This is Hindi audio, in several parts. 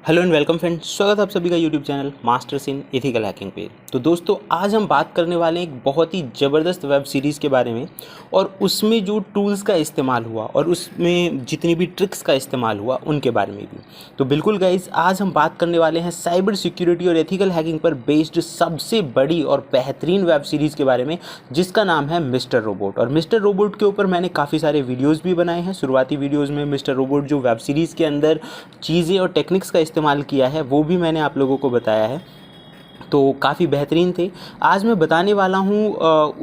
हेलो एंड वेलकम फ्रेंड्स, स्वागत है आप सभी का YouTube channel masters in ethical hacking पे। तो दोस्तों, आज हम बात करने वाले हैं एक बहुत ही ज़बरदस्त वेब सीरीज़ के बारे में और उसमें जो टूल्स का इस्तेमाल हुआ और उसमें जितनी भी ट्रिक्स का इस्तेमाल हुआ उनके बारे में भी। तो बिल्कुल गाइज, आज हम बात करने वाले हैं साइबर सिक्योरिटी और एथिकल हैकिंग पर बेस्ड सबसे बड़ी और बेहतरीन वेब सीरीज़ के बारे में, जिसका नाम है मिस्टर रोबोट। और मिस्टर रोबोट के ऊपर मैंने काफ़ी सारे वीडियोज़ भी बनाए हैं। शुरुआती वीडियोज़ में मिस्टर रोबोट जो वेब सीरीज़ के अंदर चीज़ें और टेक्निक्स का इस्तेमाल किया है वो भी मैंने आप लोगों को बताया है, तो काफ़ी बेहतरीन थे। आज मैं बताने वाला हूँ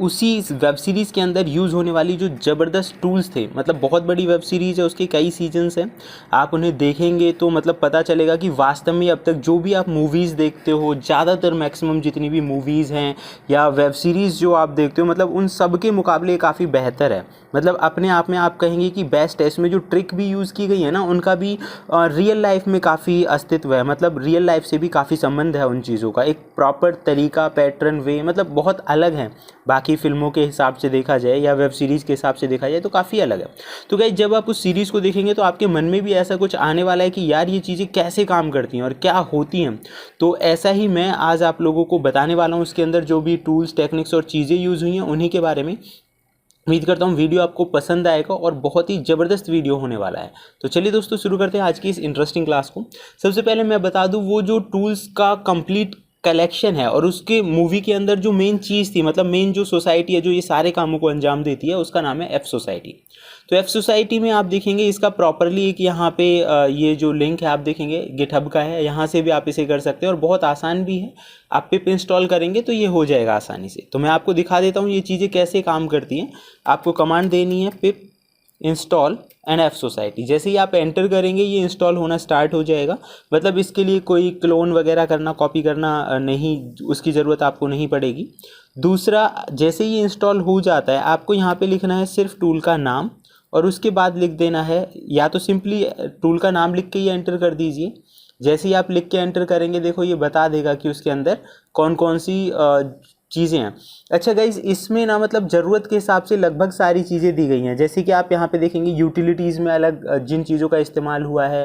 उसी वेब सीरीज़ के अंदर यूज़ होने वाली जो ज़बरदस्त टूल्स थे। मतलब बहुत बड़ी वेब सीरीज़ है, उसके कई सीजन्स हैं। आप उन्हें देखेंगे तो मतलब पता चलेगा कि वास्तव में अब तक जो भी आप मूवीज़ देखते हो, ज़्यादातर मैक्सिमम जितनी भी मूवीज़ हैं या वेब सीरीज़ जो आप देखते हो, मतलब उन सब के मुकाबले काफ़ी बेहतर है। मतलब अपने आप में आप कहेंगे कि बेस्ट है। इसमें जो ट्रिक भी यूज़ की गई है ना, उनका भी रियल लाइफ में काफ़ी अस्तित्व है। मतलब रियल लाइफ से भी काफ़ी संबंध है उन चीज़ों का। एक प्रॉपर तरीका, पैटर्न, वे, मतलब बहुत अलग है। बाकी फिल्मों के हिसाब से देखा जाए या वेब सीरीज़ के हिसाब से देखा जाए तो काफ़ी अलग है। तो गाइस, जब आप उस सीरीज़ को देखेंगे तो आपके मन में भी ऐसा कुछ आने वाला है कि यार ये चीज़ें कैसे काम करती हैं और क्या होती हैं। तो ऐसा ही मैं आज आप लोगों को बताने वाला हूँ। उसके अंदर जो भी टूल्स, टेक्निक्स और चीज़ें यूज़ हुई हैं उन्हीं के बारे में। उम्मीद करता हूँ वीडियो आपको पसंद आएगा और बहुत ही ज़बरदस्त वीडियो होने वाला है। तो चलिए दोस्तों, शुरू करते हैं आज की इस इंटरेस्टिंग क्लास को। सबसे पहले मैं बता दूँ, वो जो टूल्स का कंप्लीट कलेक्शन है और उसके मूवी के अंदर जो मेन चीज़ थी, मतलब मेन जो सोसाइटी है जो ये सारे कामों को अंजाम देती है, उसका नाम है एफ सोसाइटी। तो एफ सोसाइटी में आप देखेंगे इसका प्रॉपरली एक यहाँ पे ये जो लिंक है आप देखेंगे गिटहब का है। यहाँ से भी आप इसे कर सकते हैं और बहुत आसान भी है। आप पिप इंस्टॉल करेंगे तो ये हो जाएगा आसानी से। तो मैं आपको दिखा देता हूँ ये चीज़ें कैसे काम करती हैं। आपको कमांड देनी है पिप इंस्टॉल एंड एफ सोसाइटी। जैसे ही आप एंटर करेंगे ये इंस्टॉल होना स्टार्ट हो जाएगा। मतलब इसके लिए कोई क्लोन वगैरह करना, कॉपी करना नहीं, उसकी ज़रूरत आपको नहीं पड़ेगी। दूसरा, जैसे ही इंस्टॉल हो जाता है आपको यहाँ पे लिखना है सिर्फ टूल का नाम और उसके बाद लिख देना है, या तो सिंपली टूल का नाम लिख के ही एंटर कर दीजिए। जैसे ही आप लिख के एंटर करेंगे, देखो ये बता देगा कि उसके अंदर कौन कौन सी चीज़ें हैं। अच्छा गाइज, इसमें ना मतलब ज़रूरत के हिसाब से लगभग सारी चीज़ें दी गई हैं। जैसे कि आप यहाँ पे देखेंगे यूटिलिटीज़ में अलग जिन चीज़ों का इस्तेमाल हुआ है,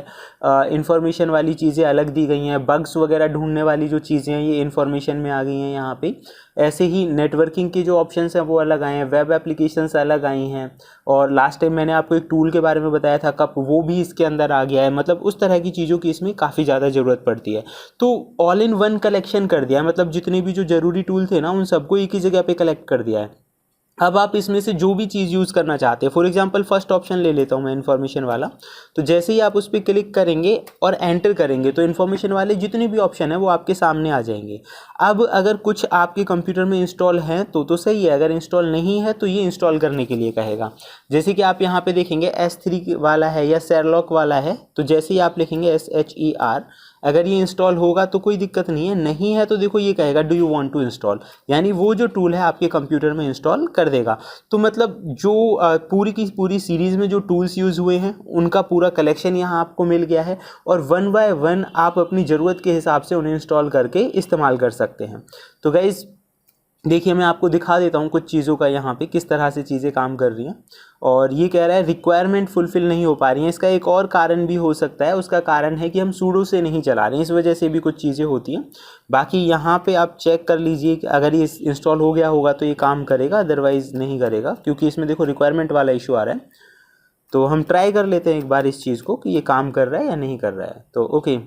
इंफॉर्मेशन वाली चीज़ें अलग दी गई हैं। बग्स वगैरह ढूंढने वाली जो चीज़ें हैं ये इंफॉर्मेशन में आ गई हैं यहाँ पे। ऐसे ही नेटवर्किंग के जो ऑप्शंस हैं वो अलग आए हैं, वेब एप्लीकेशंस अलग आई हैं। और लास्ट टाइम मैंने आपको एक टूल के बारे में बताया था कप, वो भी इसके अंदर आ गया है। मतलब उस तरह की चीज़ों की इसमें काफ़ी ज़्यादा ज़रूरत पड़ती है। तो ऑल इन वन कलेक्शन कर दिया है। मतलब जितने भी जो ज़रूरी टूल थे ना उन सबको एक ही जगह पे कलेक्ट कर दिया है। अब आप इसमें से जो भी चीज़ यूज़ करना चाहते हैं, फॉर एग्जांपल फर्स्ट ऑप्शन ले लेता हूँ मैं, इन्फॉर्मेशन वाला। तो जैसे ही आप उस पर क्लिक करेंगे और एंटर करेंगे तो इन्फॉर्मेशन वाले जितने भी ऑप्शन है वो आपके सामने आ जाएंगे। अब अगर कुछ आपके कंप्यूटर में इंस्टॉल हैं तो सही है, अगर इंस्टॉल नहीं है तो ये इंस्टॉल करने के लिए कहेगा। जैसे कि आप यहाँ पे देखेंगे S3 वाला है या शेरलॉक वाला है, तो जैसे ही आप लिखेंगे SHER, अगर ये इंस्टॉल होगा तो कोई दिक्कत नहीं है, नहीं है तो देखो ये कहेगा do you want to install, यानी वो जो टूल है आपके कंप्यूटर में इंस्टॉल कर देगा। तो मतलब जो पूरी की पूरी सीरीज़ में जो टूल्स यूज़ हुए हैं उनका पूरा कलेक्शन यहाँ आपको मिल गया है और वन बाय वन आप अपनी ज़रूरत के हिसाब से उन्हें इंस्टॉल करके इस्तेमाल कर सकते हैं। तो गाइज़ देखिए, मैं आपको दिखा देता हूँ कुछ चीज़ों का यहाँ पे किस तरह से चीज़ें काम कर रही हैं। और ये कह रहा है रिक्वायरमेंट फुलफ़िल नहीं हो पा रही हैं। इसका एक और कारण भी हो सकता है। उसका कारण है कि हम सूडो से नहीं चला रहे हैं, इस वजह से भी कुछ चीज़ें होती हैं। बाकी यहाँ पे आप चेक कर लीजिए कि अगर ये इंस्टॉल हो गया होगा तो ये काम करेगा, अदरवाइज़ नहीं करेगा, क्योंकि इसमें देखो रिक्वायरमेंट वाला इशू आ रहा है। तो हम ट्राई कर लेते हैं एक बार इस चीज़ को कि ये काम कर रहा है या नहीं कर रहा है। तो ओके,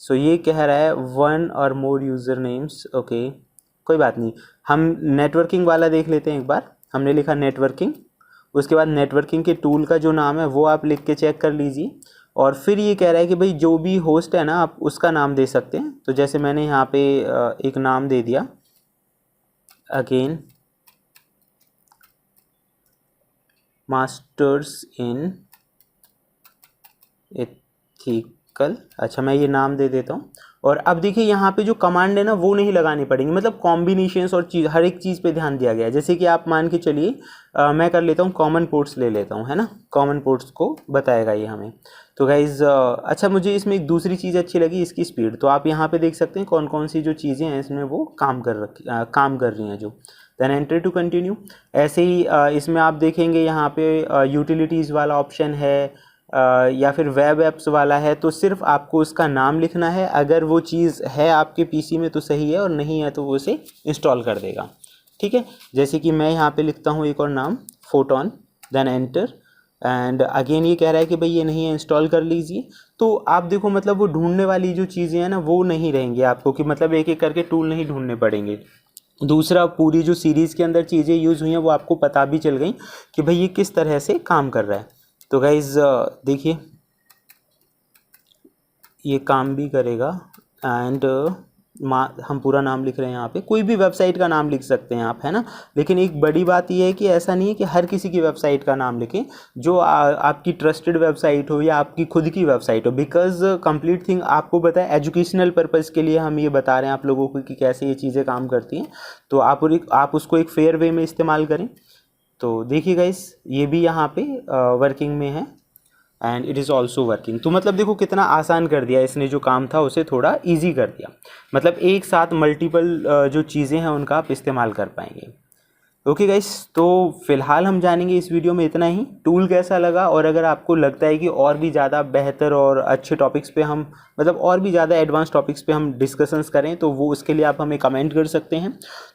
सो ये कह रहा है 1 और मोर यूज़र नेम्स। ओके, कोई बात नहीं, हम नेटवर्किंग वाला देख लेते हैं एक बार। हमने लिखा नेटवर्किंग, उसके बाद नेटवर्किंग के टूल का जो नाम है वो आप लिख के चेक कर लीजिए। और फिर ये कह रहा है कि भाई जो भी होस्ट है ना आप उसका नाम दे सकते हैं। तो जैसे मैंने यहाँ पे एक नाम दे दिया, अगेन मास्टर्स इन एथिकल। अच्छा, मैं ये नाम दे देता हूँ। और अब देखिए यहाँ पे जो कमांड है ना वो नहीं लगानी पड़ेंगी। मतलब कॉम्बिनेशंस और चीज़, हर एक चीज़ पे ध्यान दिया गया है। जैसे कि आप मान के चलिए मैं कर लेता हूँ कॉमन पोर्ट्स ले लेता हूँ, है ना। कॉमन पोर्ट्स को बताएगा ये हमें। तो गाइज़ अच्छा, मुझे इसमें एक दूसरी चीज़ अच्छी लगी, इसकी स्पीड। तो आप यहाँ पे देख सकते हैं कौन कौन सी जो चीज़ें हैं इसमें वो काम कर रही हैं जो। Then enter to continue. ऐसे ही इसमें आप देखेंगे यहाँ पे यूटिलिटीज़ वाला ऑप्शन है, या फिर वेब ऐप्स वाला है तो सिर्फ आपको उसका नाम लिखना है। अगर वो चीज़ है आपके पीसी में तो सही है, और नहीं है तो वो उसे इंस्टॉल कर देगा। ठीक है, जैसे कि मैं यहाँ पे लिखता हूँ एक और नाम, photon, then enter, and again ये कह रहा है कि भाई ये नहीं है, इंस्टॉल कर लीजिए। तो आप देखो मतलब वो ढूंढने वाली जो चीज़ें हैं ना वो नहीं रहेंगी आपको, कि मतलब एक एक करके टूल नहीं ढूंढने पड़ेंगे। दूसरा, पूरी जो सीरीज़ के अंदर चीज़ें यूज़ हुई हैं वो आपको पता भी चल गई कि भाई ये किस तरह से काम कर रहा है। तो गाइज़ देखिए ये काम भी करेगा। एंड हम पूरा नाम लिख रहे हैं यहाँ पे, कोई भी वेबसाइट का नाम लिख सकते हैं आप, है ना। लेकिन एक बड़ी बात ये है कि ऐसा नहीं है कि हर किसी की वेबसाइट का नाम लिखें, जो आपकी ट्रस्टेड वेबसाइट हो या आपकी खुद की वेबसाइट हो। बिकॉज कंप्लीट थिंग आपको पता है, एजुकेशनल पर्पज़ के लिए हम ये बता रहे हैं आप लोगों को कि कैसे ये चीज़ें काम करती हैं। तो आप उसको एक फेयर वे में इस्तेमाल करें। तो देखिए गाइस, ये भी यहाँ पे वर्किंग में है, and it is also working. तो मतलब देखो कितना आसान कर दिया इसने, जो काम था उसे थोड़ा इजी कर दिया। मतलब एक साथ मल्टीपल जो चीज़ें हैं उनका आप इस्तेमाल कर पाएंगे। ओके गाइस, तो फिलहाल हम जानेंगे इस वीडियो में इतना ही। टूल कैसा लगा, और अगर आपको लगता है कि और भी ज़्यादा बेहतर और अच्छे टॉपिक्स पे हम, मतलब और भी ज़्यादा एडवांस टॉपिक्स पे हम डिस्कशंस करें, तो वो उसके लिए आप हमें कमेंट कर सकते हैं।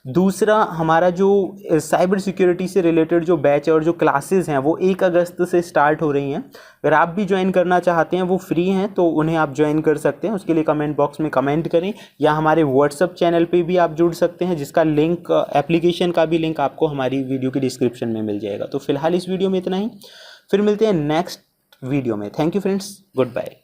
दूसरा, हमारा जो साइबर सिक्योरिटी से रिलेटेड जो बैच है और जो क्लासेस हैं वो 1 अगस्त से स्टार्ट हो रही हैं। अगर आप भी ज्वाइन करना चाहते हैं, वो फ्री हैं, तो उन्हें आप ज्वाइन कर सकते हैं। उसके लिए कमेंट बॉक्स में कमेंट करें, या हमारे व्हाट्सअप चैनल पे भी आप जुड़ सकते हैं, जिसका लिंक, एप्लीकेशन का भी लिंक आपको हमारी वीडियो की डिस्क्रिप्शन में मिल जाएगा। तो फिलहाल इस वीडियो में इतना ही, फिर मिलते हैं नेक्स्ट वीडियो में। Thank you friends, good bye.